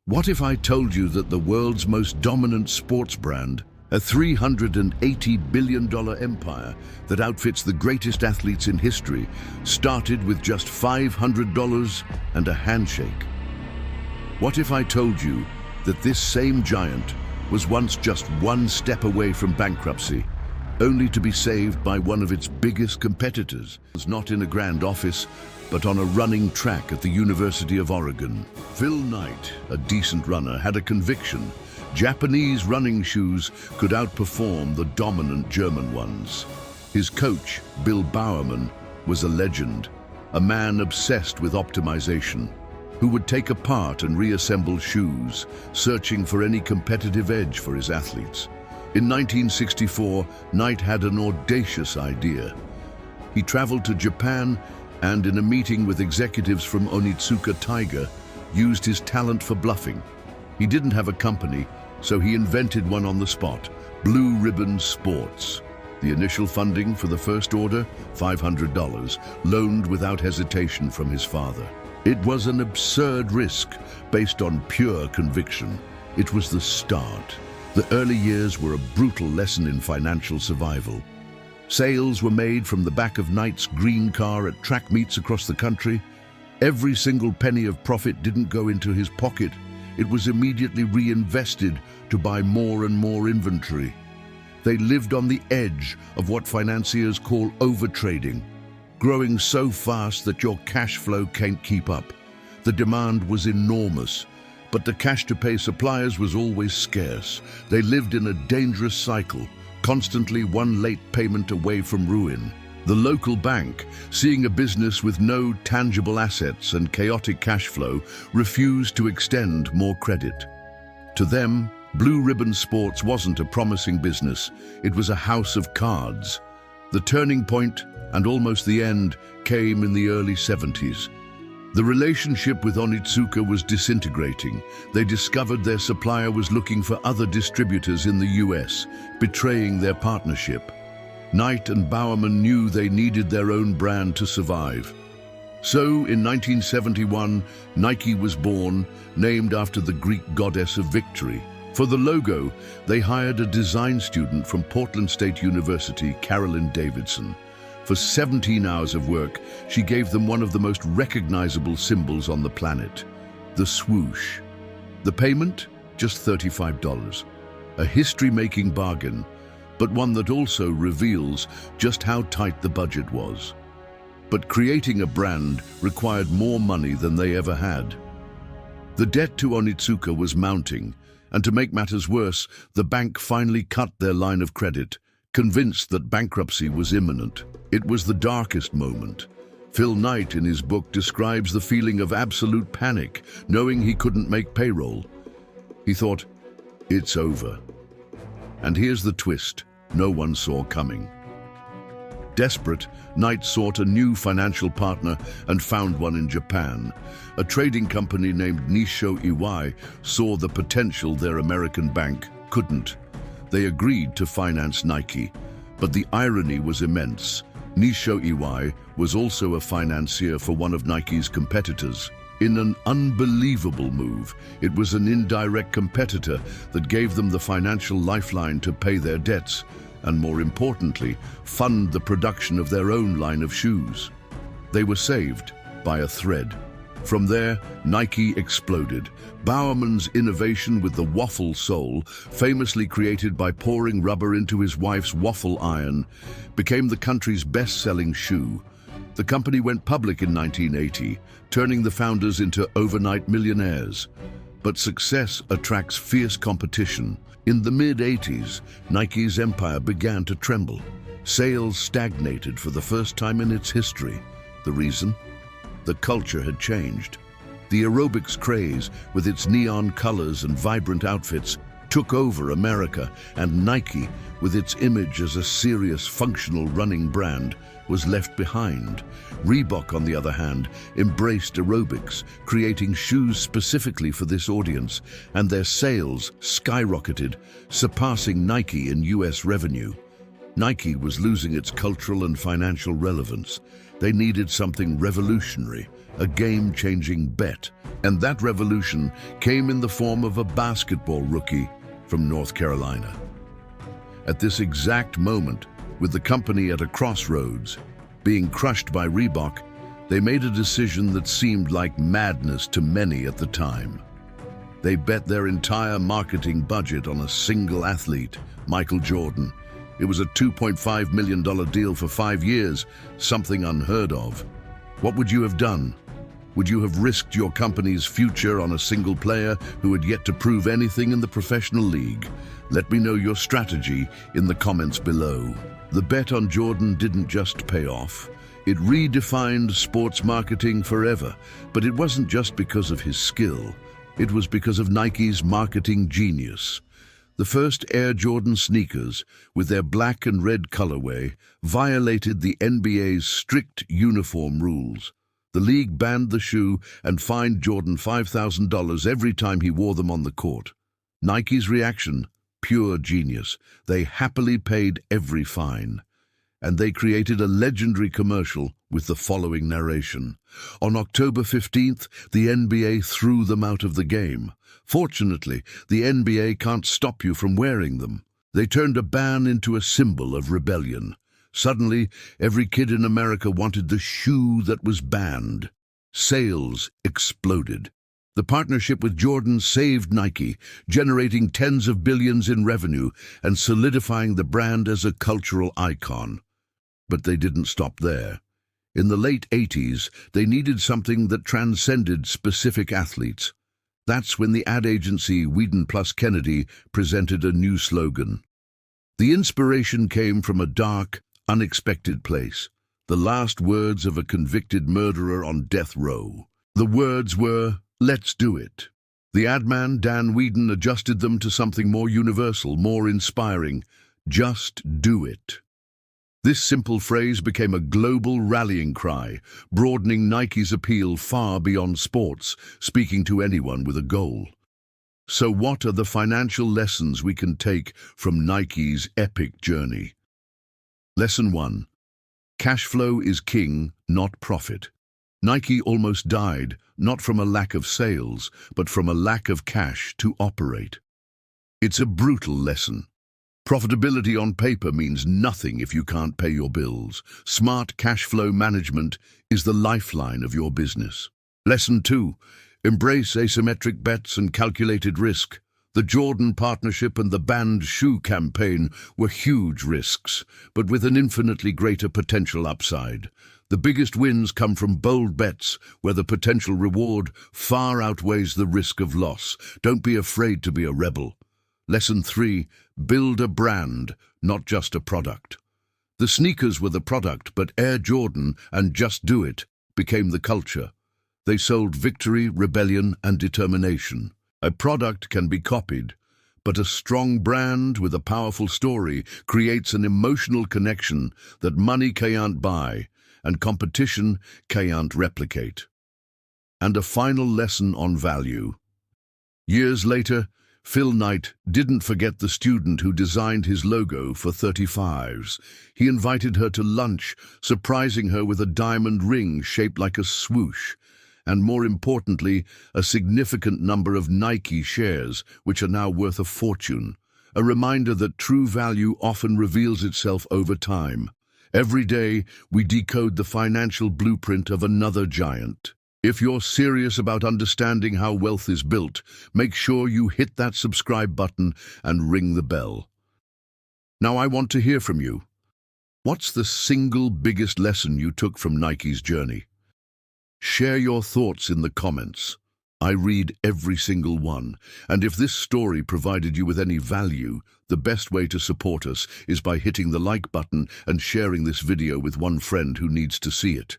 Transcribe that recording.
What if I told you that the world's most dominant sports brand, a $380 billion empire that outfits the greatest athletes in history, started with just $500 and a handshake? What if I told you that this same giant was once just one step away from bankruptcy, only to be saved by one of its biggest competitors? Not in a grand office, but on a running track at the University of Oregon. Phil Knight, a decent runner, had a conviction: Japanese running shoes could outperform the dominant German ones. His coach, Bill Bowerman, was a legend, a man obsessed with optimization, who would take apart and reassemble shoes, searching for any competitive edge for his athletes. In 1964, Knight had an audacious idea. He traveled to Japan and, in a meeting with executives from Onitsuka Tiger, used his talent for bluffing. He didn't have a company, so he invented one on the spot: Blue Ribbon Sports. The initial funding for the first order, $500, loaned without hesitation from his father. It was an absurd risk based on pure conviction. It was the start. The early years were a brutal lesson in financial survival. Sales were made from the back of Knight's green car at track meets across the country. Every single penny of profit didn't go into his pocket. It was immediately reinvested to buy more and more inventory. They lived on the edge of what financiers call overtrading, growing so fast that your cash flow can't keep up. The demand was enormous, but the cash to pay suppliers was always scarce. They lived in a dangerous cycle, constantly one late payment away from ruin. The local bank, seeing a business with no tangible assets and chaotic cash flow, refused to extend more credit. To them, Blue Ribbon Sports wasn't a promising business, it was a house of cards. The turning point, and almost the end, came in the early 70s. The relationship with Onitsuka was disintegrating. They discovered their supplier was looking for other distributors in the US, betraying their partnership. Knight and Bowerman knew they needed their own brand to survive. So, in 1971, Nike was born, named after the Greek goddess of victory. For the logo, they hired a design student from Portland State University, Carolyn Davidson. For 17 hours of work, she gave them one of the most recognizable symbols on the planet, the swoosh. The payment? Just $35. A history-making bargain, but one that also reveals just how tight the budget was. But creating a brand required more money than they ever had. The debt to Onitsuka was mounting, and to make matters worse, the bank finally cut their line of credit, convinced that bankruptcy was imminent. It was the darkest moment. Phil Knight, in his book, describes the feeling of absolute panic, knowing he couldn't make payroll. He thought, it's over. And here's the twist no one saw coming. Desperate, Knight sought a new financial partner and found one in Japan. A trading company named Nisho Iwai saw the potential their American bank couldn't. They agreed to finance Nike, but the irony was immense. Nisho Iwai was also a financier for one of Nike's competitors. In an unbelievable move, it was an indirect competitor that gave them the financial lifeline to pay their debts, and more importantly, fund the production of their own line of shoes. They were saved by a thread. From there, Nike exploded. Bowerman's innovation with the waffle sole, famously created by pouring rubber into his wife's waffle iron, became the country's best-selling shoe. The company went public in 1980, turning the founders into overnight millionaires. But success attracts fierce competition. In the mid-80s, Nike's empire began to tremble. Sales stagnated for the first time in its history. The reason? The culture had changed. The aerobics craze, with its neon colors and vibrant outfits, took over America, and Nike, with its image as a serious, functional running brand, was left behind. Reebok, on the other hand, embraced aerobics, creating shoes specifically for this audience, and their sales skyrocketed, surpassing Nike in US revenue. Nike was losing its cultural and financial relevance. They needed something revolutionary, a game-changing bet, And that revolution came in the form of a basketball rookie from North Carolina. At this exact moment, with the company at a crossroads, being crushed by Reebok, they made a decision that seemed like madness to many at the time. They bet their entire marketing budget on a single athlete, Michael Jordan. It was a $2.5 million deal for 5 years, something unheard of. What would you have done? Would you have risked your company's future on a single player who had yet to prove anything in the professional league? Let me know your strategy in the comments below. The bet on Jordan didn't just pay off. It redefined sports marketing forever, but it wasn't just because of his skill. It was because of Nike's marketing genius. The first Air Jordan sneakers, with their black and red colorway, violated the NBA's strict uniform rules. The league banned the shoe and fined Jordan $5,000 every time he wore them on the court. Nike's reaction? Pure genius. They happily paid every fine. And they created a legendary commercial with the following narration. On October 15th, the NBA threw them out of the game. Fortunately, the NBA can't stop you from wearing them. They turned a ban into a symbol of rebellion. Suddenly, every kid in America wanted the shoe that was banned. Sales exploded. The partnership with Jordan saved Nike, generating tens of billions in revenue and solidifying the brand as a cultural icon. But they didn't stop there. In the late 80s, they needed something that transcended specific athletes. That's when the ad agency Whedon plus Kennedy presented a new slogan. The inspiration came from a dark, unexpected place, the last words of a convicted murderer on death row. The words were, "Let's do it." The ad man, Dan Whedon, adjusted them to something more universal, more inspiring. Just do it. This simple phrase became a global rallying cry, broadening Nike's appeal far beyond sports, speaking to anyone with a goal. So what are the financial lessons we can take from Nike's epic journey? Lesson 1. Cash flow is king, not profit. Nike almost died, not from a lack of sales, but from a lack of cash to operate. It's a brutal lesson. Profitability on paper means nothing if you can't pay your bills. Smart cash flow management is the lifeline of your business. Lesson 2. Embrace asymmetric bets and calculated risk. The Jordan partnership and the banned shoe campaign were huge risks, but with an infinitely greater potential upside. The biggest wins come from bold bets, where the potential reward far outweighs the risk of loss. Don't be afraid to be a rebel. Lesson 3. Build a brand, not just a product. The sneakers were the product, but Air Jordan and Just Do It became the culture. They sold victory, rebellion, and determination. A product can be copied, but a strong brand with a powerful story creates an emotional connection that money can't buy and competition can't replicate. And a final lesson on value. Years later, Phil Knight didn't forget the student who designed his logo for 35s. He invited her to lunch, surprising her with a diamond ring shaped like a swoosh, and more importantly, a significant number of Nike shares, which are now worth a fortune. A reminder that true value often reveals itself over time. Every day, we decode the financial blueprint of another giant. If you're serious about understanding how wealth is built, make sure you hit that subscribe button and ring the bell. Now I want to hear from you. What's the single biggest lesson you took from Nike's journey? Share your thoughts in the comments. I read every single one, and if this story provided you with any value, the best way to support us is by hitting the like button and sharing this video with one friend who needs to see it.